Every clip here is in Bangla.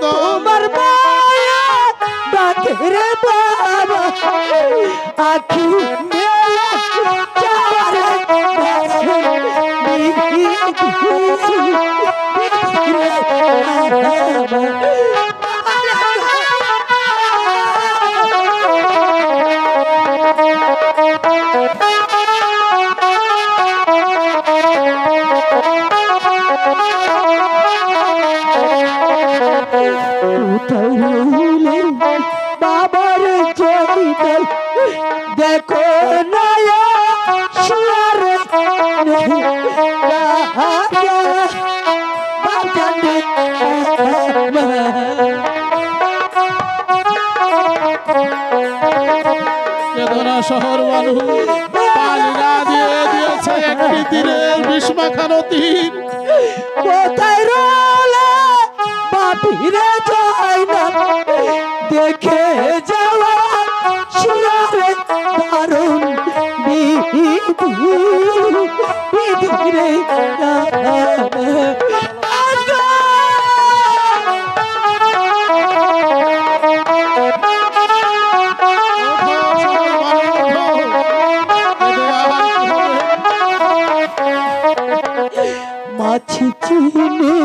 তোমার মায়া ডাকে রে বাবা আখি মেলা যাওয়ারে বাবার জমিদার দেখো নয়া শিয়ার বেদনা শহর মানুষ পালিনা দিয়ে দিয়েছে একটি তীরের বিস্মাখানো তীর। কোথায় রলে বাপিরে যায় না দেখে যাওয়া শিয়ারে দারুণ বিধি রে মাছি চিনে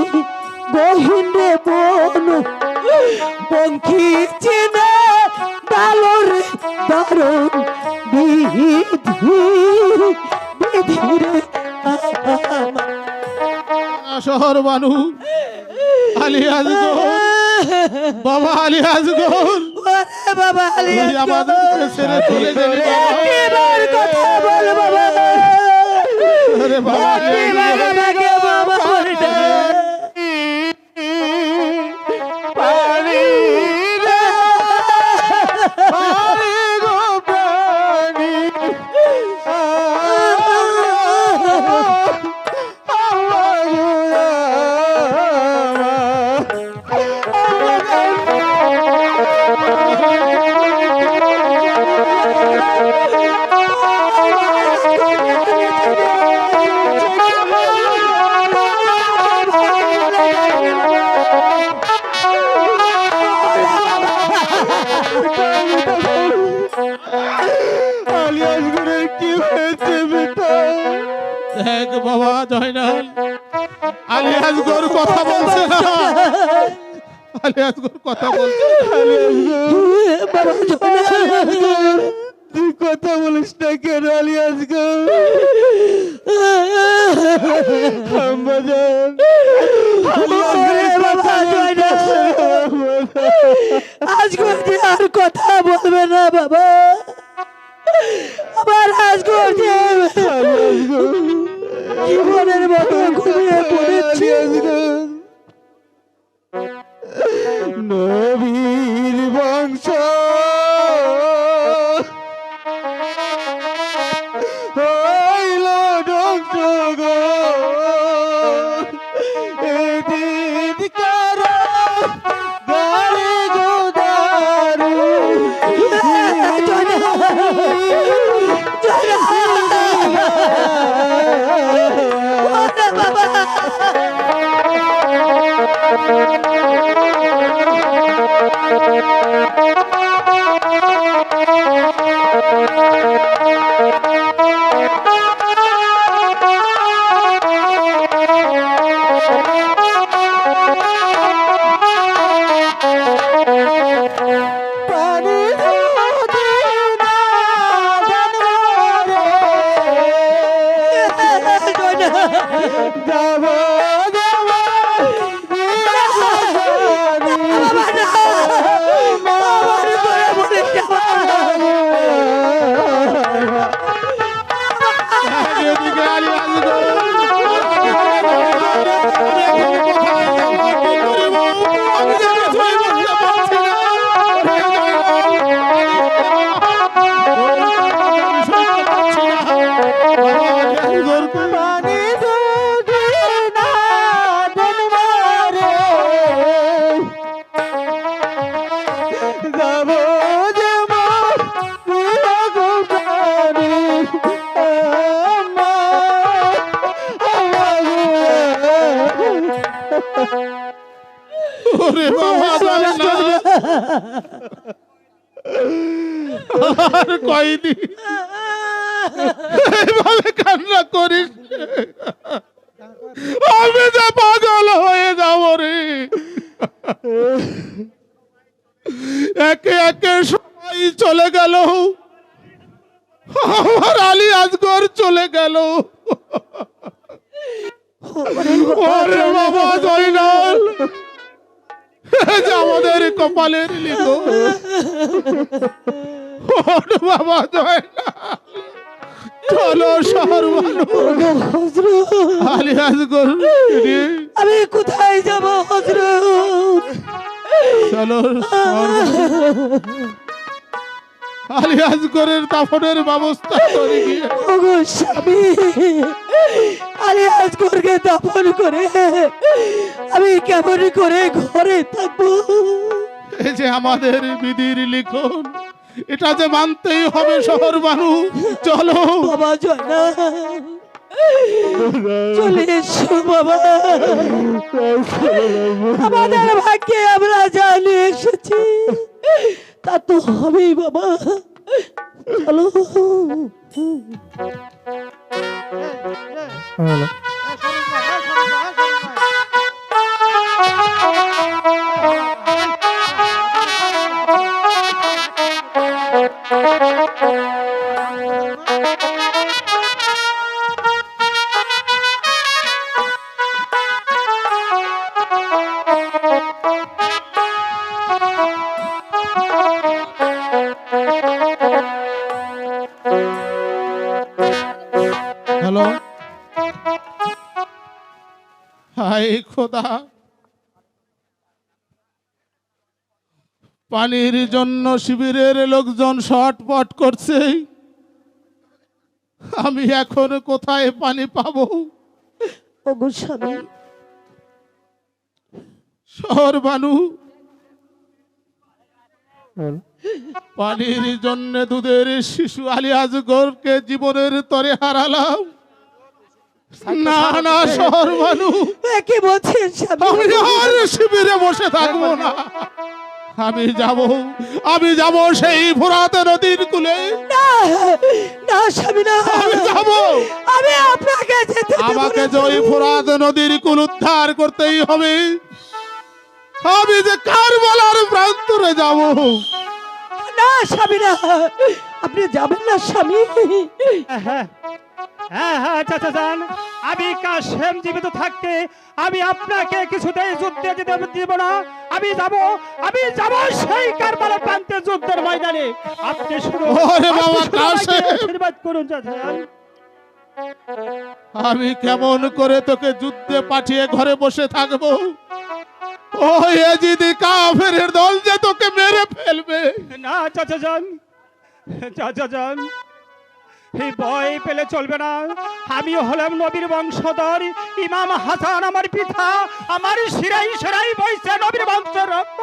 গহীন রে বন পঙ্খী চিনে ডালর দারুণ বিধি বিধি রে শহর মানুষ আলিয়াজ বাবা আলিয়াজ বাবা আমাদের ছেড়ে চলে গেলি এবার কথা বল বাবা আরে বাবা দেখ বাবা জয়নাল আলিয়াজ গোর কথা বলছে না আলিয়াজ গোর কথা বলছে বাবা তুই কথা বলিস না কেন আলিয়াজ গো আজকে আর কথা বলবে না বাবা আবার আজকে জীবনের মতো ঘুমিয়ে পড়েছি নবীর বংশ হইল ধ্বংস গো এদিন কারো গাড়ি গোদারু ওরে বাবা জয়নাল, আর কয়দিন এইভাবে কান্না করিস রে। আমি যে পাগল হয়ে যাব রে। একে একে সবাই চলে গেল, আমার আলী আসগর চলে গেল। ওরে বাবা জয়নাল, এ যে আমাদের কপালের লিখন। ওরে বাবা জয়নাল, চলো শহর মানুষ আলী আসগর রে। আমি কোথায় যাব হযরত? চলো শহর মানুষ। আলী আসগরের দাফনের ব্যবস্থা করে গিয়ে ওগো স্বামী, আলী আসগরকে দাফন করে আমি কেমন করে ঘরে থাকবো? এই যে আমাদের বিধির লিখন, এটা যে মানতেই হবে শহর মানুষ। চলো বাবা জয়নাল, চলে এসো বাবা। আমাদের ভাগ্যে আমরা জানি এসেছি, তা তো হবেই বাবা। চলো। হ্যালো, হাই খোদা, পানির জন্য শিবিরের লোকজন শটপট করছে। আমি এখন কোথায় পানি পাবো? ওগো স্বামী, শহর বানু, পানির জন্য দুধের শিশু আলী আসগরকে জীবনের তরে হারালাম। না না শহর বানু, কি বলছেন স্বামী? আমি আর শিবিরে বসে থাকবো না। আমি যাব সেই ফোরাত নদীর কূলে। না না স্বামী, না, আমি যাব। আমি আপনাকে যেতে দেব আমাকে না যে ওই ফোরাত নদীর কূল উদ্ধার করতেই হবে। আমি যে কারবালার প্রান্তরে যাব। না স্বামী, না, আপনি যাবেন না স্বামী। হ্যাঁ হ্যাঁ হ্যাঁ চাচা যান, আমি কাশেম জীবিত থাকতে আমি আপনাকে কিছুতেই যুদ্ধে যেতে দিব না। আমি যাব সেই কারবালার প্রান্তে যুদ্ধের ময়দানে। আপনি শুধু ওরে বাবা আপনি শুধু আমাকে কাশেম, আশীর্বাদ করুন চাচা যান। আমি কেমন করে তোকে যুদ্ধে পাঠিয়ে ঘরে বসে থাকবো? ওই এজিদি কাফেরের দল যে তোকে মেরে ফেলবে। না চাচা যান, এই ভয় পেলে চলবে না। আমি হলাম নবীর বংশধর, ইমাম হাসান আমার পিতা, আমার শিরাই শিরাই বইছে নবীর বংশের রক্ত।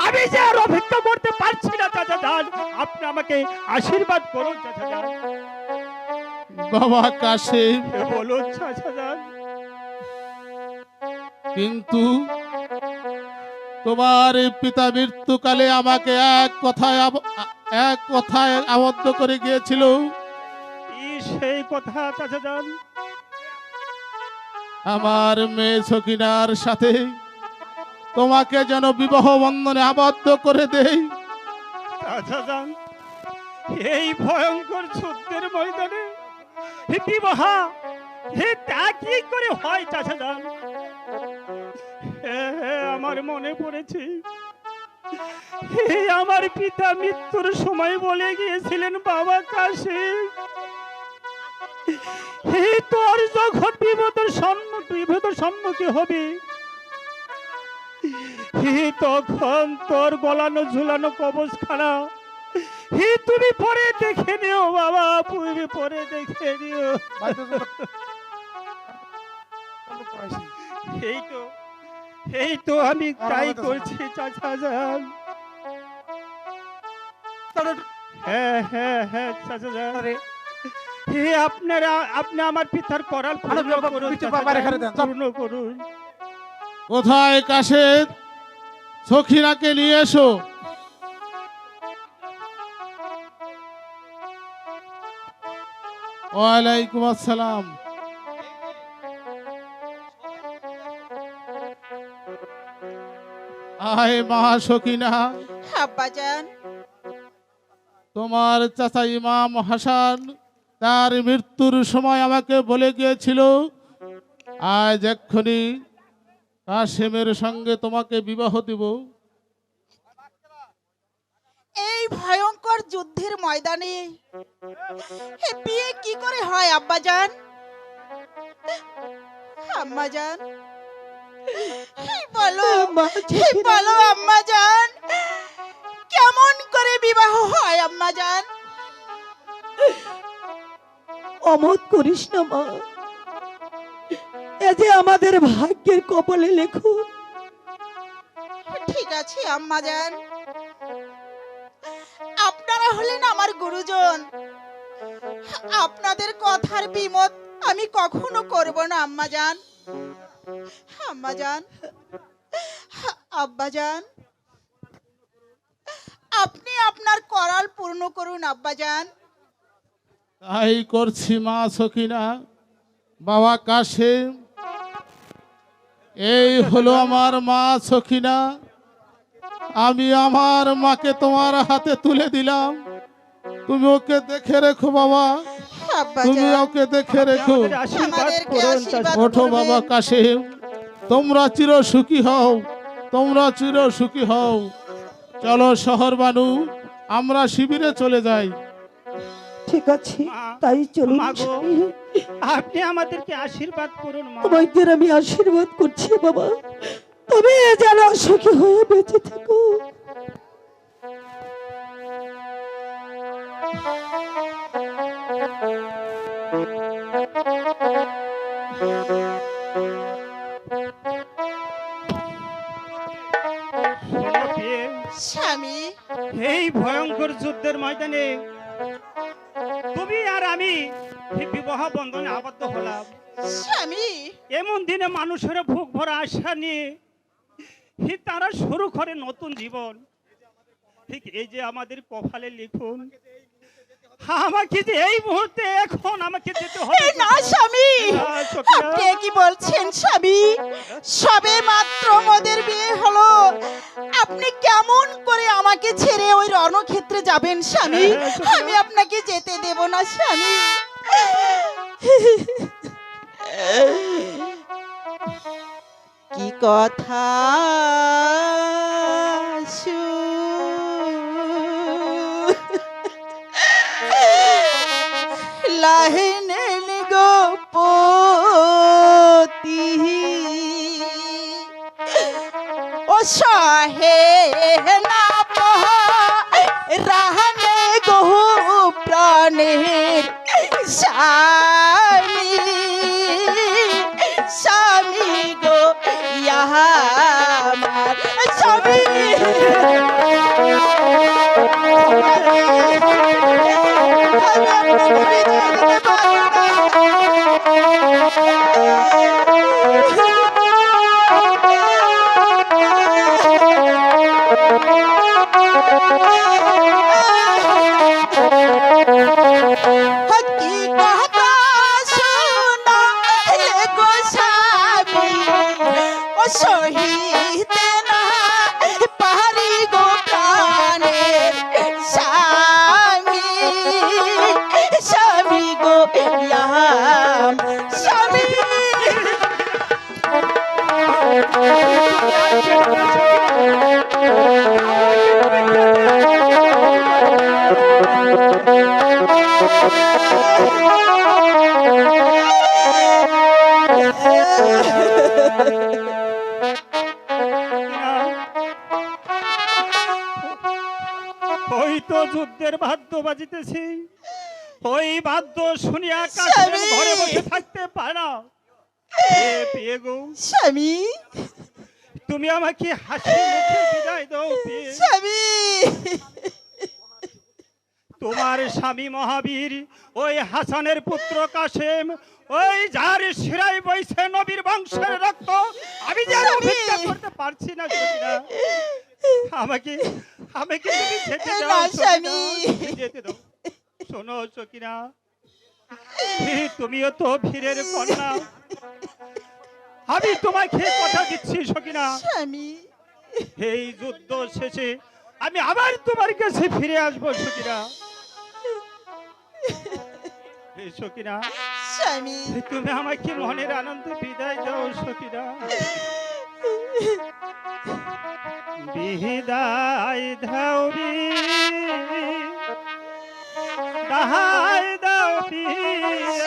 আমি যে আর অপেক্ষা করতে পারছি না চাচা যান, আপনি আমাকে আশীর্বাদ করুন চাচা যান। বাবা কাশেম, বলুন চাচা যান। কিন্তু তোমার পিতা মৃত্যুকালে আমাকে এক কথায় আবদ্ধ করে গিয়েছিল। কি সেই কথা চাচা যান? আমার মেয়ে সকিনার সাথে তোমাকে যেন বিবাহ বন্ধনে আবদ্ধ করে দেই। চাচা যান, এই ভয়ঙ্কর যুদ্ধের ময়দানে বিবাহ তা কি করে হয় চাচা যান? আমার মনে পড়েছে, আমার পিতা মৃত্যুর সময় বলে গিয়েছিলেন, বাবা কাশেম, তোর যখন বিপদের সম্মুখীন হবে, তখন তোর গলানো ঝুলানো কবজখানা তুমি পরে দেখে নিও বাবা, তুমি পরে দেখে নিও। এই তো আমি তাই করছি চাচা যান। হ্যাঁ হ্যাঁ হ্যাঁ চাচা যান, আপনি আমার পিতার করাল পূর্ণ করুন। কোথায় কাশেম? সখিনাকে নিয়ে এসো। ওয়ালাইকুম আসসালাম। আয় মা সখিনা, আব্বাজান, তোমার চাচা ইমাম হাসান তার মৃত্যুর সময় আমাকে বলে গিয়েছিল আজ এক্ষুনি কাশেমের সঙ্গে তোমাকে বিবাহ দিব। এই ভয়ঙ্কর যুদ্ধের ময়দানে এ বিয়ে কি করে হয় আব্বাজান? আম্মাজান, এই বলো, মা এই সখিনা, বলো আম্মাজান, কেমন করে বিবাহ হয় আম্মাজান? অমত করিস না মা, এ যে আমাদের ভাগ্যের কপালে লেখুন। ঠিক আছে আম্মাজান, আপনারা হলেন আমার গুরুজন, আপনাদের কথার বিমত আমি কখনো করব না আম্মাজান। আম্মাজান, আব্বাজান, আপনি আপনার করাল পূর্ণ করুন আব্বাজান। তাই করছি মা সখিনা। বাবা কাশেম, এই হলো আমার মা সখিনা। আমি আমার মাকে তোমার হাতে তুলে দিলাম, তুমি ওকে দেখে রেখো বাবা, তুমি আব্বাজান, ওকে দেখে রেখো। আমাদের আশীর্বাদ আমাদেরকে করুন আশীর্বাদ চাচা। ওঠো বাবা কাশেম, তোমরা চির সুখী হও, তোমরা চির সুখী হও। চলো শহর বানু, আমরা শিবিরে চলে যাই। ঠিক আছে, মা, তাই চলুন মা গো, স্বামী। আপনি আমাদেরকে আশীর্বাদ করুন মা। তোমাদের আমি আশীর্বাদ করছি বাবা, তবে যেন সুখী হয়ে বেঁচে থেকো। শোনো বিয়ে, স্বামী, এই ভয়ঙ্কর যুদ্ধের ময়দানে তুমি আর আমি এই বিবাহ বন্ধনে আবদ্ধ হলাম। স্বামী, এমন দিনে মানুষের বুক ভরা আশা নিয়ে তারা শুরু করে নতুন জীবন। ঠিক এই যে আমাদের কপালে লিখুন, আমাকে যে এই মুহূর্তে এখন আমাকে যেতে হবে। এ না স্বামী, না, সখিনা। আপনি এ কি বলছেন স্বামী? সবে মাত্র মোদের বিয়ে হলো, আপনি কেমন করে আমাকে ছেড়ে ওই রণক্ষেত্রে যাবেন স্বামী? হ্যাঁ, সখিনা। আমি আপনাকে যেতে দেব না স্বামী। কি কথা লাহিনেন গোপতি ও সহে না রাহনে গো প্রাণের স্বামী, স্বামী গো ইহা আমার স্বামী। কি কথা শোনা গো স্বামী, ও সহিতে না পারি গো প্রাণের স্বামী, স্বামী গো ইহাম স্বামী। ওই তো যুদ্ধের বাদ্য বাজিতেছি, ওই বাদ্য শুনিয়া স্বামী! কাশেম ঘরে বসে থাকতে পারে না। পেয়ে গো, স্বামী, তুমি আমাকে হাসি মুখে বিদায় দাও পেয়ে। স্বামী, তোমার স্বামী মহাবীর ওই হাসানের পুত্র কাশেম, ওই যার শিরায় বইছে নবীর বংশের রক্ত, আমি যেন স্বামী! ভিক্ষা করতে পারছি না সখিনা। আমাকে আমাকে তুমি যেতে দাও না, সখিনা, স্বামী। যেতে দাও। শোনো সখিনা, তুমিও তো বীরের কন্যা, আমি তোমাকে কথা দিচ্ছি সখিনা, স্বামী এই যুদ্ধ শেষে আমি আবার তোমার কাছে ফিরে আসবো সখিনা। এই সখিনা, স্বামী তুমি আমাকে মনের আনন্দে বিদায় দাও সখিনা, বিদায় দাও বিদায় দাও বিদায় দাও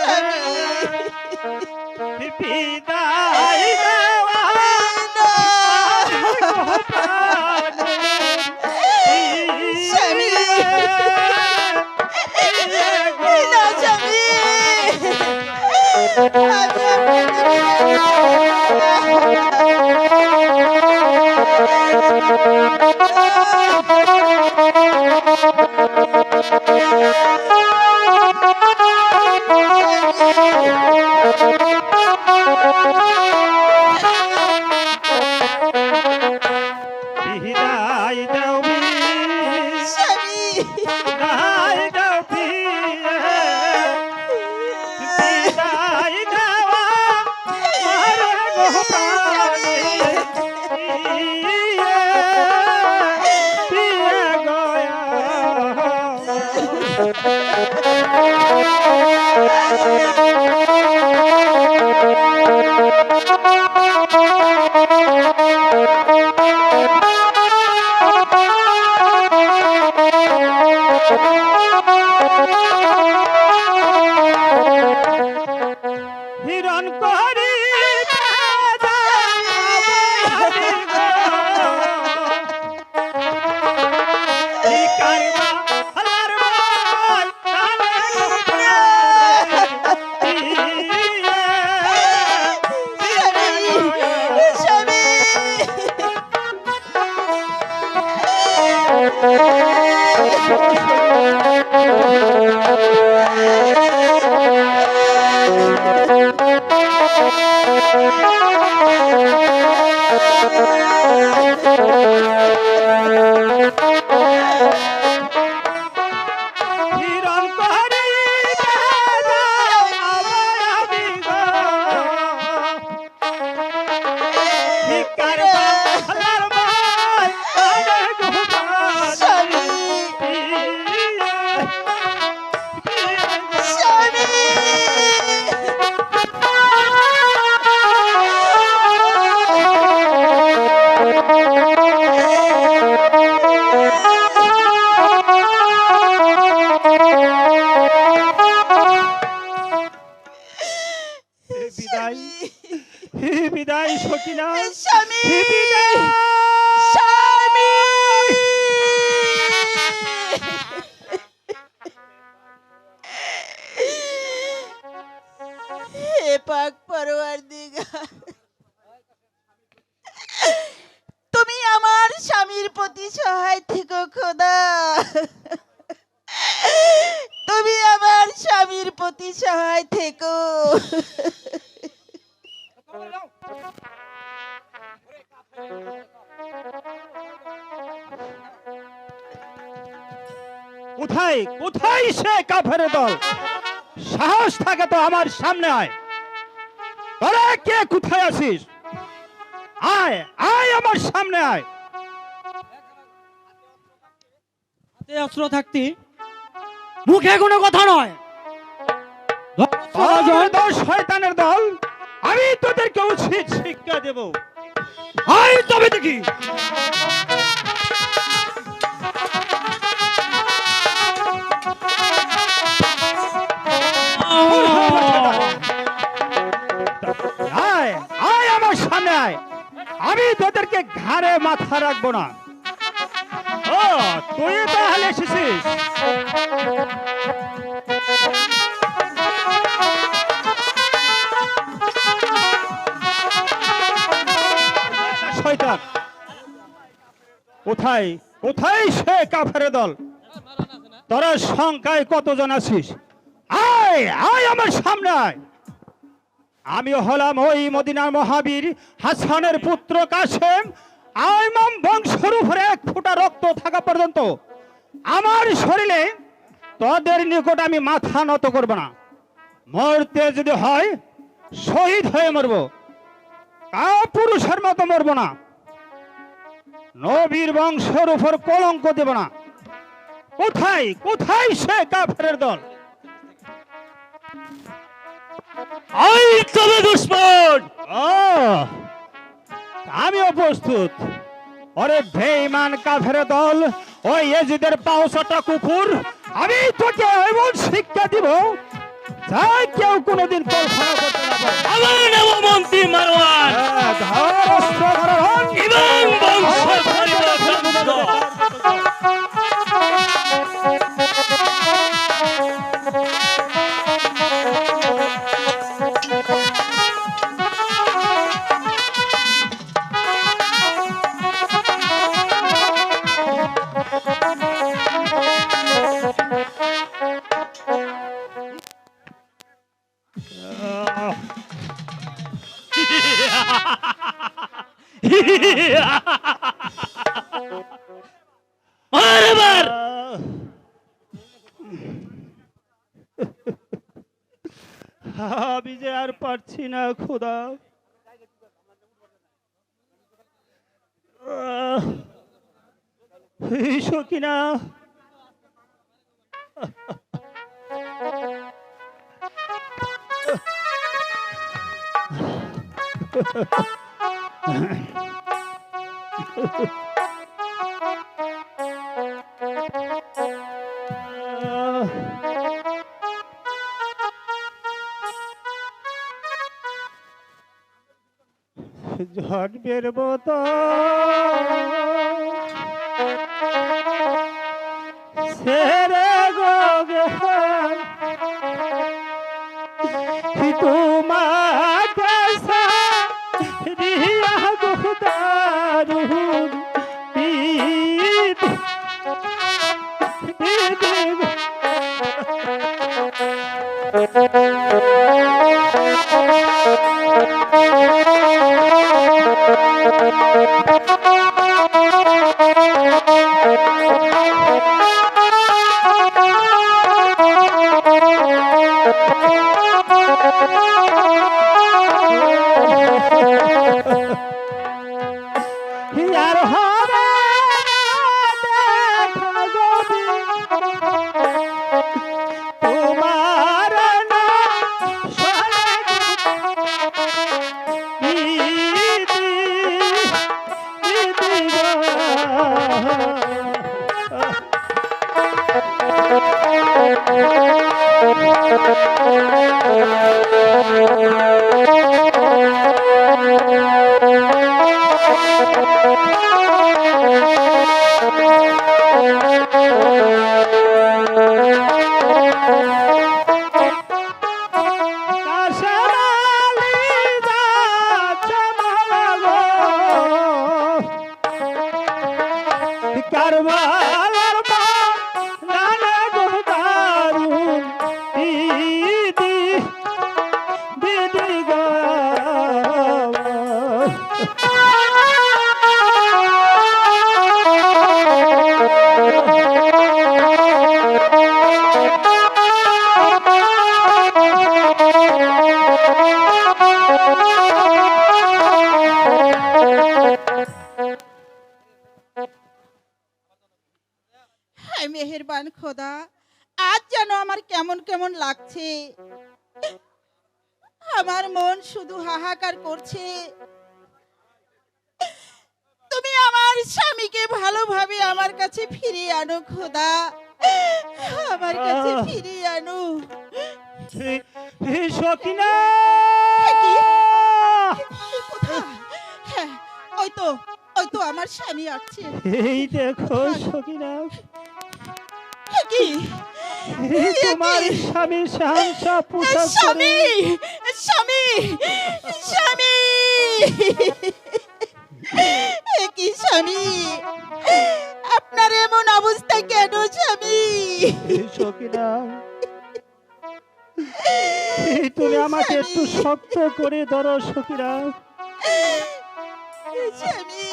স্বামী না স্বামী বিদায় দাও স্বামী বিদায় দাও বিদায় দাও আমার গোপালে প্রিয় গয়া হিরণ করি স্বামী হিরণ করি স্বামী স্বামী বিদায় বিদায় সখিনা স্বামী বিদায় স্বামী হে পাক পরওয়ারদিগার, তুমি আমার স্বামীর প্রতি সহায় থেকো খোদা, তুমি আমার স্বামীর প্রতি সহায় থেকো। কোথায় কোথায় সে কাফের দল? সাহস থাকে তো আমার সামনে আয়। তোরা কে কোথায় আছিস? আয় আয় আমার সামনে আয়। হাতে অস্ত্র থাকতে মুখে কোনো কথা নয়। তোর দল শয়তানের দল, আমি তোদেরকে উচিত শিক্ষা দেব। আয় তবে দেখি। আয় আয় আমার সামনে আয়, আমি তোদেরকে ঘাড়ে মাথা রাখবো না। ও তুই তাহলে এসেছিস? শয়তান, কোথায় কোথায় সে কাফের দল? তোরা সংখ্যায় কতজন আছিস? আয় আয় আমার সামনে আয়। আমি হলাম ওই মদিনার মহাবীর হাসানের পুত্র কাসেম, আইমাম বংশের উপরে এক পর্যন্ত আমার শরীরে তোদের নিকট আমি মাথা নত করব না। মরতে যদি হয় শহীদ হয়ে মরব, পুরুষের মতো মরব না। নবীর বংশের উপর কলঙ্ক দেব না। কোথায় কোথায় সে কাফেরের দল? আই তবে দুশ্মন। আমিও প্রস্তুত। ওরে বেঈমান কাফের দল, ওই এজিদের পাউসাটা কুকুর, আমি তোকে এমন শিক্ষা দিব যা কেউ কোনোদিন কল্পনা করতে না পারে। আমার নাম মন্ত্রী মারওয়ান ধর অস্ত্র ধারণ। এবং বংশ পরিবর্তন। মারবার আমি যে আর পারছি না খোদা। সকিনা, ঝট বেরবো তো সেরে গো তোমাকে রিয়া গুদারুন পীত আর হবে তোমার না কারবালার মা নানা গো দারুন দিদি দিদি গো মেহেরবান খোদা, আজ যেন আমার কেমন কেমন লাগছে। আমার মন শুধু হাহাকার করছে। তুমি আমার স্বামীকে ভালোভাবে আমার কাছে ফিরিয়ে আনো খোদা, আমার কাছে ফিরিয়ে আনো। সকিনা, হ্যাঁ, ওই তো আমার স্বামী আসছে। এই দেখো সকিনা, কি তোমার স্বামী শাহসা পোশাক স্বামী স্বামী স্বামী কি স্বামী, আপনার এমন অবস্থা কেন স্বামী? সকিনা, তুমি আমাকে একটু শক্ত করে ধরো সকিনা। স্বামী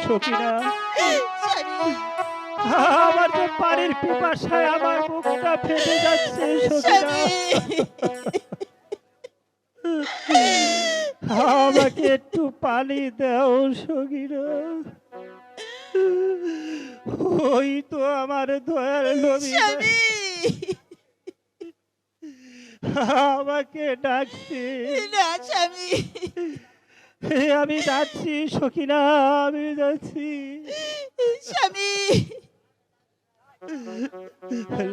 সখিনা স্বামী আমার তো পানির পিপাসায় আমার বুকটা ফেটে যাচ্ছে সখিনা আমাকে একটু পানি দাও সখিনা ওই তো আমার দয়াল নবী স্বামী আমাকে ডাকছে না স্বামী আমি যাচ্ছি সখিনা আমি যাচ্ছি স্বামী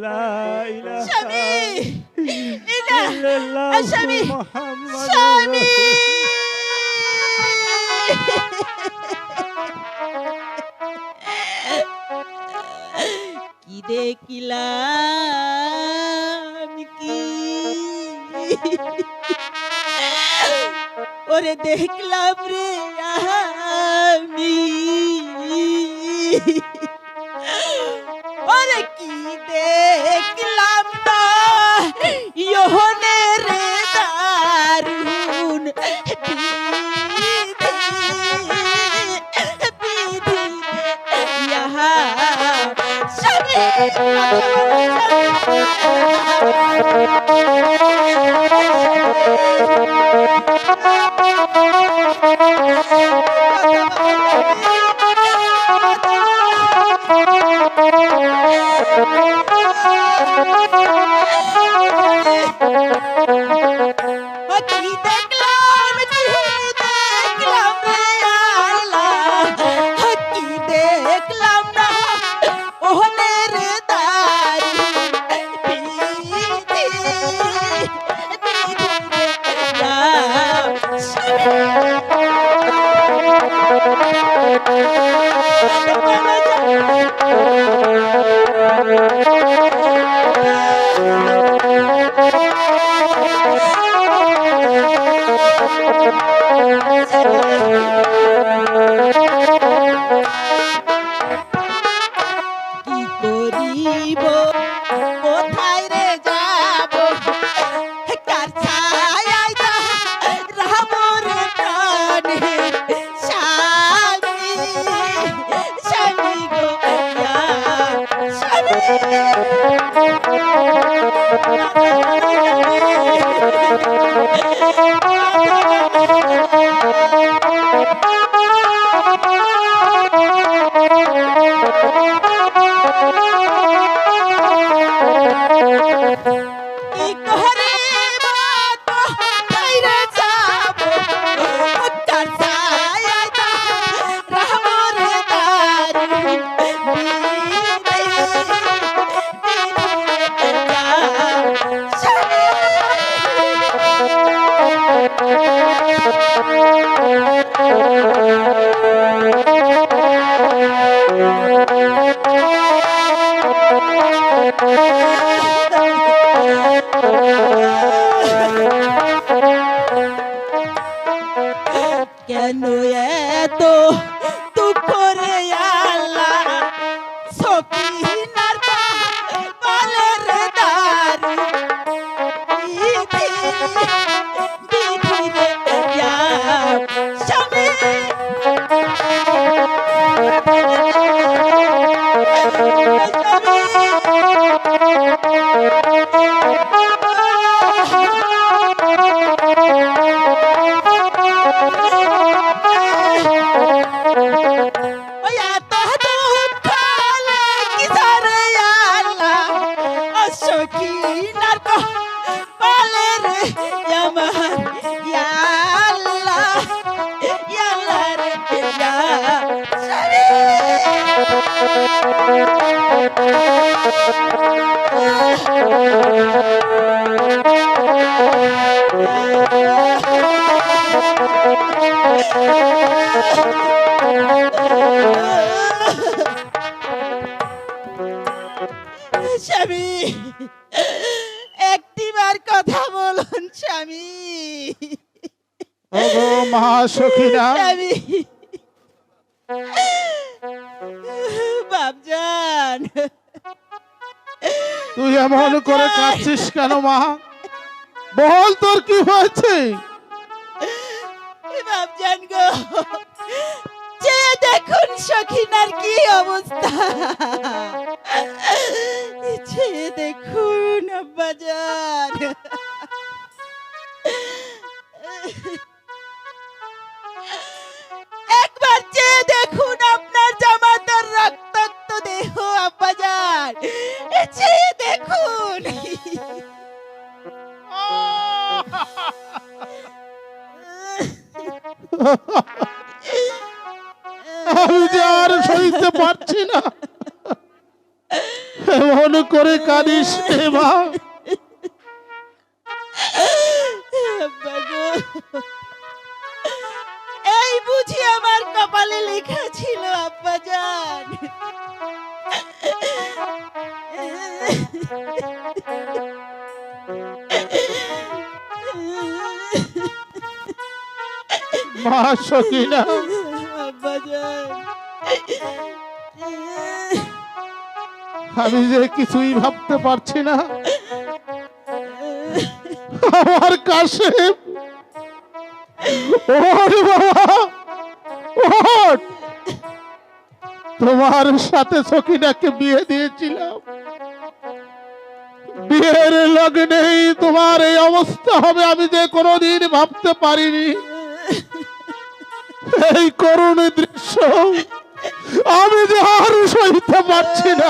লা ইলাহা স্বামী না ইল্লাল্লাহু স্বামী মুহাম্মাদুর স্বামী কি দেখিলাম কি ওরে দেখলাম রে আমি ওরে কি দেখলাম না ইহনে রে দারুন বিধি ইহা কি দেখলাম রে আল্লাহ কি দেখলাম না ওহনে রে দারুন বিধি কি করিব কোথায় রে যাব কার ছায়ায় রামর প্রাণে স্বামী স্বামী গো স্বামী কি করে বাতো বাইরে যাব কার ছায়ায় রামর দারুন কেন এত দুঃখ রে আল্লাহ সকিনার বালের দারু বিধি রে স্বামী ওই এত দুঃখ কিসারে আল্লাহ সকিনার বালের আমার ইয়া আল্লাহ রে ইয়া স্বামী একটিবার কথা বলুন স্বামী ওগো মা সখিনা স্বামী বাপজান তুই এমন করে কাঁদছিস কেন মা? বল তোর কি হয়েছে? বাপজান গো যে দেখ দেখুন সখিনার কি অবস্থা, চেয়ে দেখুন আব্বাজান। একবার চেয়ে দেখুন আপনার জামাতার রক্তাক্ত দেহ আব্বাজান, চেয়ে দেখুন। আমি যে আর সইতে পারছি না। এমন করে কাঁদিস রে মা। আব্বা গো, এই বুঝি আমার কপালে লেখা ছিল আব্বাজান। মা সখিনা, আব্বাজান, আমি যে কিছুই ভাবতে পারছি না। আমার কাশেম, ওর বাবা, ওর তোমার সাথে সখিনাকে বিয়ে দিয়েছিলাম। বিয়ের লগ্নেই তোমার এই অবস্থা হবে আমি যে কোনোদিন ভাবতে পারিনি। এই করুণ দৃশ্য আমি যে আর সইতে পারছি না।